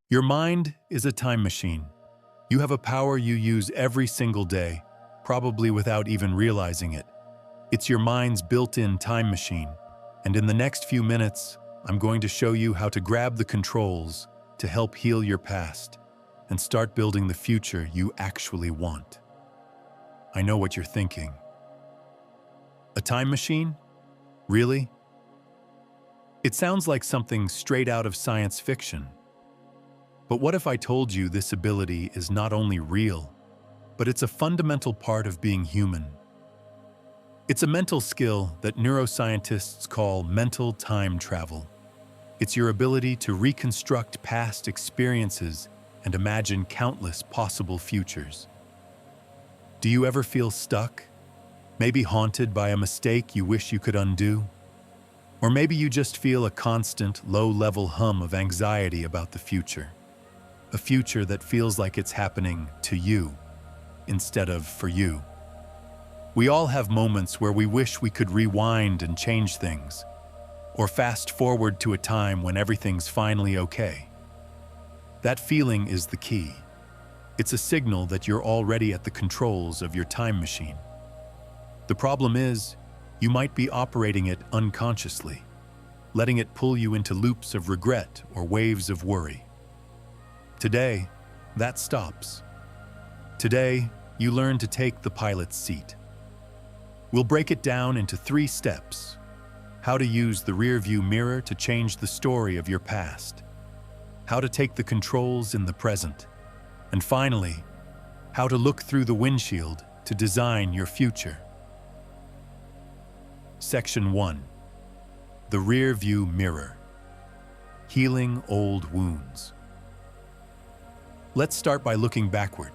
Your mind is a time machine. You have a power you use every single day, probably without even realizing it. It's your mind's built-in time machine, and in the next few minutes, I'm going to show you how to grab the controls to help heal your past and start building the future you actually want. I know what you're thinking. A time machine? Really? It sounds like something straight out of science fiction. But what if I told you this ability is not only real, but it's a fundamental part of being human? It's a mental skill that neuroscientists call mental time travel. It's your ability to reconstruct past experiences and imagine countless possible futures. Do you ever feel stuck? Maybe haunted by a mistake you wish you could undo? Or maybe you just feel a constant, low-level hum of anxiety about the future. A future that feels like it's happening to you, instead of for you. We all have moments where we wish we could rewind and change things, or fast forward to a time when everything's finally okay. That feeling is the key. It's a signal that you're already at the controls of your time machine. The problem is, you might be operating it unconsciously, letting it pull you into loops of regret or waves of worry. Today, that stops. Today, you learn to take the pilot's seat. We'll break it down into 3 steps. How to use the rearview mirror to change the story of your past. How to take the controls in the present. And finally, how to look through the windshield to design your future. Section 1. The rearview mirror. Healing old wounds. Let's start by looking backward.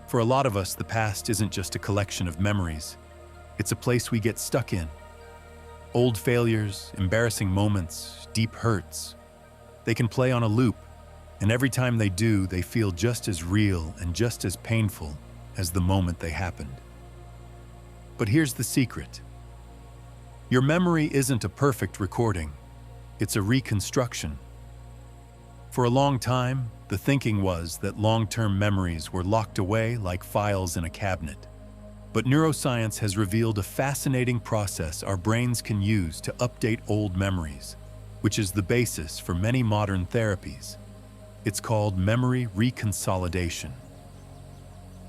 For a lot of us, the past isn't just a collection of memories. It's a place we get stuck in. Old failures, embarrassing moments, deep hurts. They can play on a loop, and every time they do, they feel just as real and just as painful as the moment they happened. But here's the secret. Your memory isn't a perfect recording. It's a reconstruction. For a long time, the thinking was that long-term memories were locked away like files in a cabinet. But neuroscience has revealed a fascinating process our brains can use to update old memories, which is the basis for many modern therapies. It's called memory reconsolidation.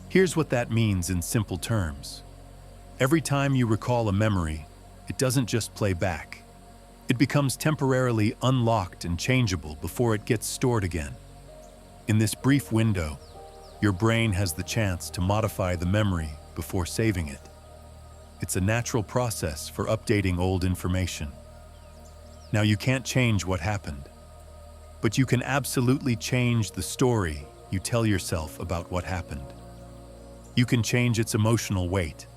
Here's what that means in simple terms. Every time you recall a memory, it doesn't just play back. It becomes temporarily unlocked and changeable before it gets stored again. In this brief window, your brain has the chance to modify the memory before saving it. It's a natural process for updating old information. Now, you can't change what happened, but you can absolutely change the story you tell yourself about what happened. You can change its emotional weight.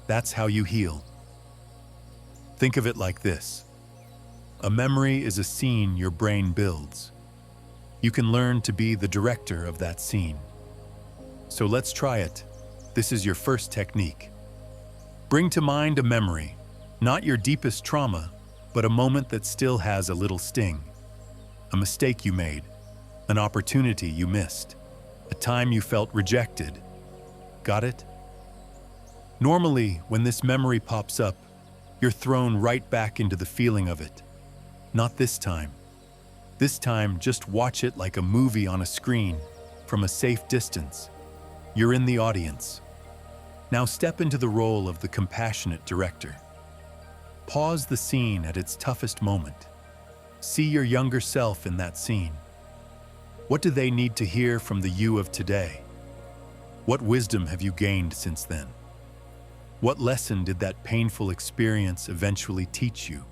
That's how you heal. Think of it like this. A memory is a scene your brain builds. You can learn to be the director of that scene. So let's try it. This is your first technique. Bring to mind a memory, not your deepest trauma, but a moment that still has a little sting. A mistake you made, an opportunity you missed, a time you felt rejected. Got it? Normally, when this memory pops up, you're thrown right back into the feeling of it. Not this time. This time, just watch it like a movie on a screen, from a safe distance. You're in the audience. Now step into the role of the compassionate director. Pause the scene at its toughest moment. See your younger self in that scene. What do they need to hear from the you of today? What wisdom have you gained since then? What lesson did that painful experience eventually teach you?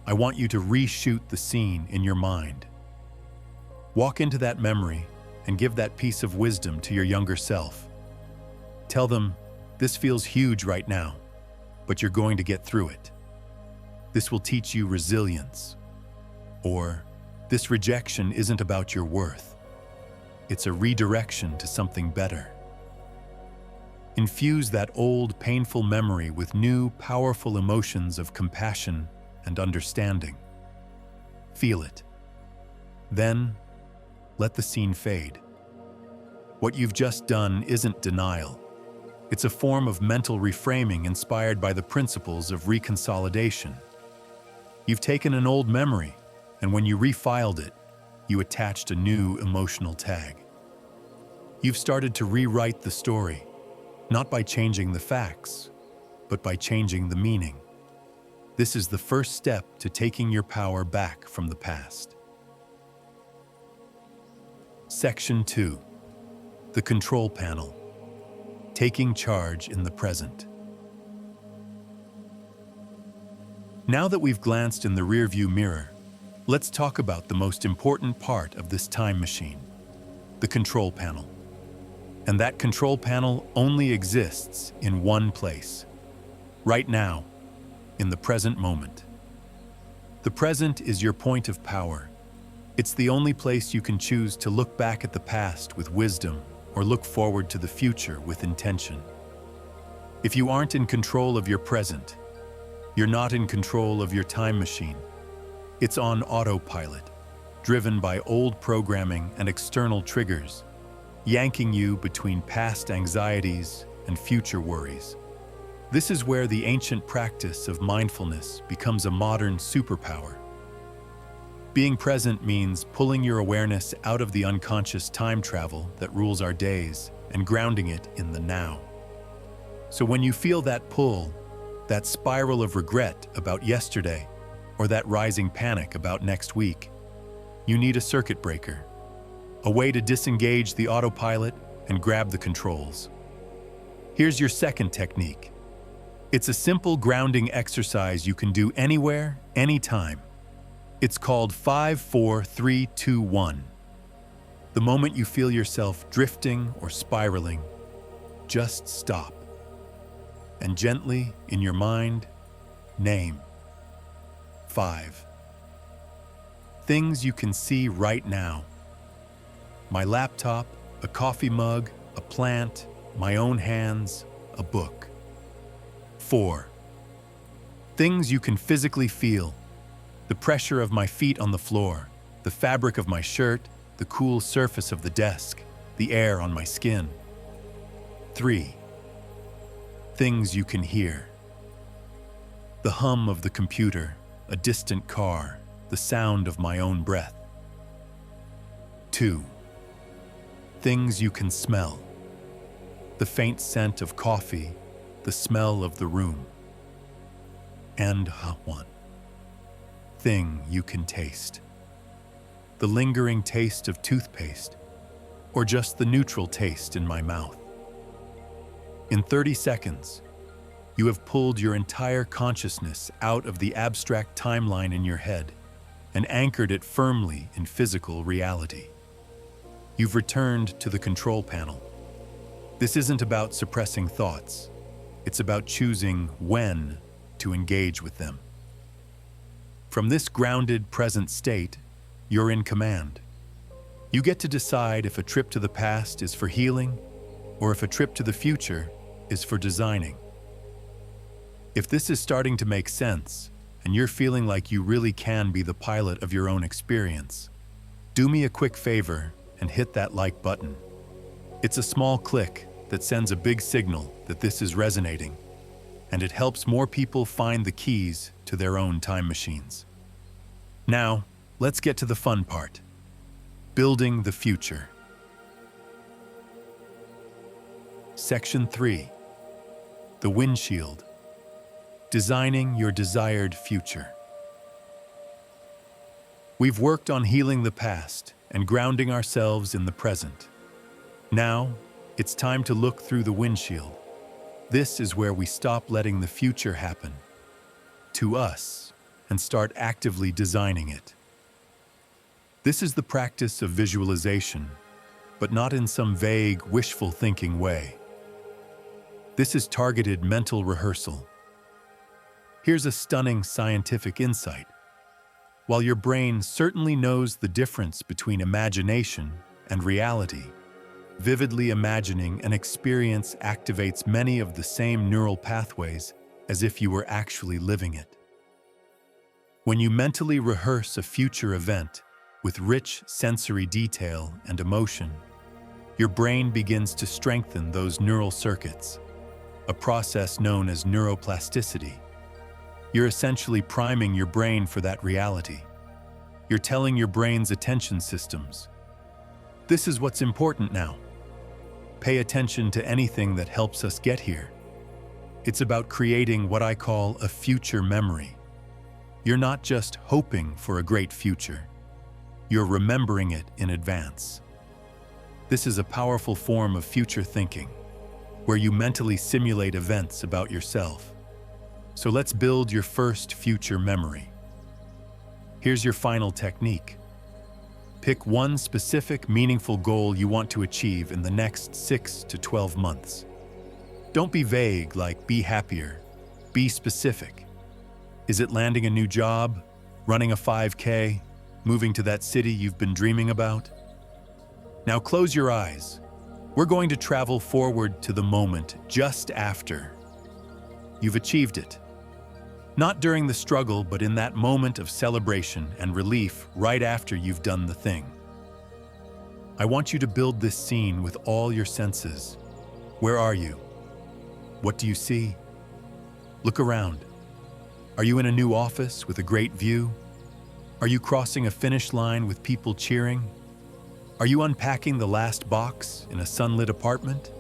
I want you to reshoot the scene in your mind. Walk into that memory and give that piece of wisdom to your younger self. Tell them, this feels huge right now, but you're going to get through it. This will teach you resilience. Or, this rejection isn't about your worth. It's a redirection to something better. Infuse that old, painful memory with new, powerful emotions of compassion and understanding. Feel it. Then, let the scene fade. What you've just done isn't denial. It's a form of mental reframing inspired by the principles of reconsolidation. You've taken an old memory, and when you refiled it, you attached a new emotional tag. You've started to rewrite the story, not by changing the facts, but by changing the meaning. This is the first step to taking your power back from the past. Section 2. The Control Panel. Taking charge in the present. Now that we've glanced in the rearview mirror, let's talk about the most important part of this time machine, the control panel. And that control panel only exists in one place, right now, in the present moment. The present is your point of power. It's the only place you can choose to look back at the past with wisdom or look forward to the future with intention. If you aren't in control of your present, you're not in control of your time machine. It's on autopilot, driven by old programming and external triggers, yanking you between past anxieties and future worries. This is where the ancient practice of mindfulness becomes a modern superpower. Being present means pulling your awareness out of the unconscious time travel that rules our days and grounding it in the now. So when you feel that pull, that spiral of regret about yesterday, or that rising panic about next week, you need a circuit breaker, a way to disengage the autopilot and grab the controls. Here's your second technique. It's a simple grounding exercise you can do anywhere, anytime. It's called 5-4-3-2-1. The moment you feel yourself drifting or spiraling, just stop. And gently, in your mind, name 5 things you can see right now. My laptop, a coffee mug, a plant, my own hands, a book. 4 things you can physically feel. The pressure of my feet on the floor, the fabric of my shirt, the cool surface of the desk, the air on my skin. 3 things you can hear. The hum of the computer, a distant car, the sound of my own breath. 2 things you can smell. The faint scent of coffee, the smell of the room. And 1 thing you can taste. The lingering taste of toothpaste, or just the neutral taste in my mouth. In 30 seconds, you have pulled your entire consciousness out of the abstract timeline in your head and anchored it firmly in physical reality. You've returned to the control panel. This isn't about suppressing thoughts. It's about choosing when to engage with them. From this grounded, present state, you're in command. You get to decide if a trip to the past is for healing or if a trip to the future is for designing. If this is starting to make sense and you're feeling like you really can be the pilot of your own experience, do me a quick favor and hit that like button. It's a small click that sends a big signal that this is resonating, and it helps more people find the keys to their own time machines. Now, let's get to the fun part. Building the future. Section 3. The windshield. Designing your desired future. We've worked on healing the past and grounding ourselves in the present. Now, it's time to look through the windshield. This is where we stop letting the future happen to us and start actively designing it. This is the practice of visualization, but not in some vague, wishful thinking way. This is targeted mental rehearsal. Here's a stunning scientific insight. While your brain certainly knows the difference between imagination and reality, vividly imagining an experience activates many of the same neural pathways as if you were actually living it. When you mentally rehearse a future event, with rich sensory detail and emotion, your brain begins to strengthen those neural circuits, a process known as neuroplasticity. You're essentially priming your brain for that reality. You're telling your brain's attention systems, "This is what's important now." Pay attention to anything that helps us get here. It's about creating what I call a future memory. You're not just hoping for a great future. You're remembering it in advance. This is a powerful form of future thinking, where you mentally simulate events about yourself. So let's build your first future memory. Here's your final technique. Pick one specific, meaningful goal you want to achieve in the next 6 to 12 months. Don't be vague, like be happier. Be specific. Is it landing a new job, running a 5K, moving to that city you've been dreaming about? Now close your eyes. We're going to travel forward to the moment just after you've achieved it. Not during the struggle, but in that moment of celebration and relief right after you've done the thing. I want you to build this scene with all your senses. Where are you? What do you see? Look around. Are you in a new office with a great view? Are you crossing a finish line with people cheering? Are you unpacking the last box in a sunlit apartment?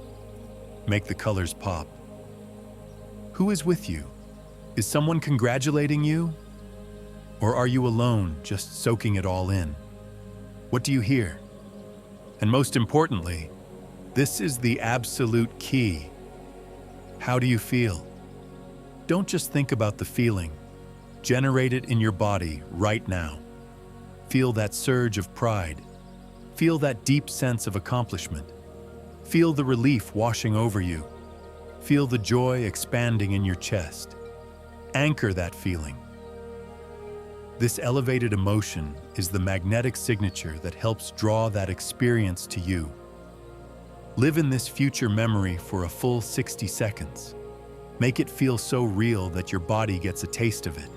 Make the colors pop. Who is with you? Is someone congratulating you? Or are you alone, just soaking it all in? What do you hear? And most importantly, this is the absolute key. How do you feel? Don't just think about the feeling. Generate it in your body right now. Feel that surge of pride. Feel that deep sense of accomplishment. Feel the relief washing over you. Feel the joy expanding in your chest. Anchor that feeling. This elevated emotion is the magnetic signature that helps draw that experience to you. Live in this future memory for a full 60 seconds. Make it feel so real that your body gets a taste of it.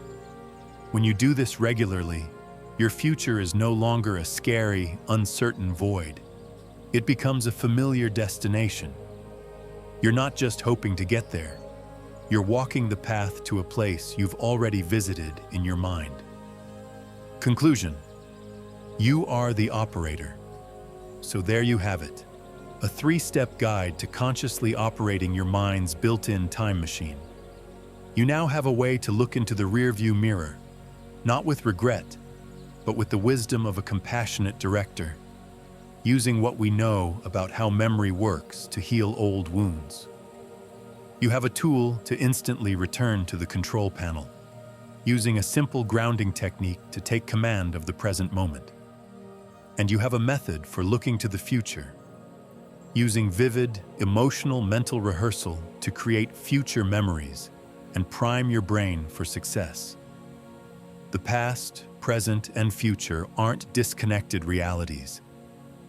When you do this regularly, your future is no longer a scary, uncertain void. It becomes a familiar destination. You're not just hoping to get there. You're walking the path to a place you've already visited in your mind. Conclusion: you are the operator. So there you have it, a 3-step guide to consciously operating your mind's built-in time machine. You now have a way to look into the rearview mirror, not with regret, but with the wisdom of a compassionate director, using what we know about how memory works to heal old wounds. You have a tool to instantly return to the control panel, using a simple grounding technique to take command of the present moment. And you have a method for looking to the future, using vivid, emotional mental rehearsal to create future memories and prime your brain for success. The past, present, and future aren't disconnected realities.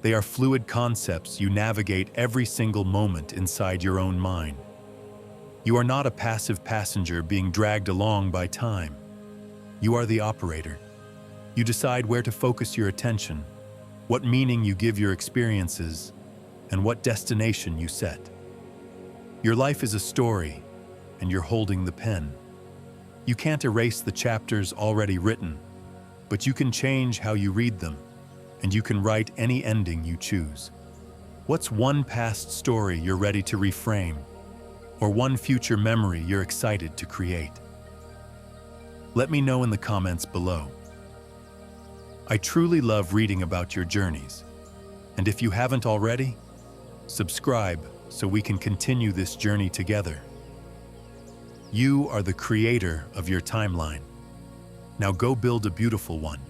They are fluid concepts you navigate every single moment inside your own mind. You are not a passive passenger being dragged along by time. You are the operator. You decide where to focus your attention, what meaning you give your experiences, and what destination you set. Your life is a story, and you're holding the pen. You can't erase the chapters already written, but you can change how you read them, and you can write any ending you choose. What's one past story you're ready to reframe, or one future memory you're excited to create? Let me know in the comments below. I truly love reading about your journeys, and if you haven't already, subscribe so we can continue this journey together. You are the creator of your timeline. Now go build a beautiful one.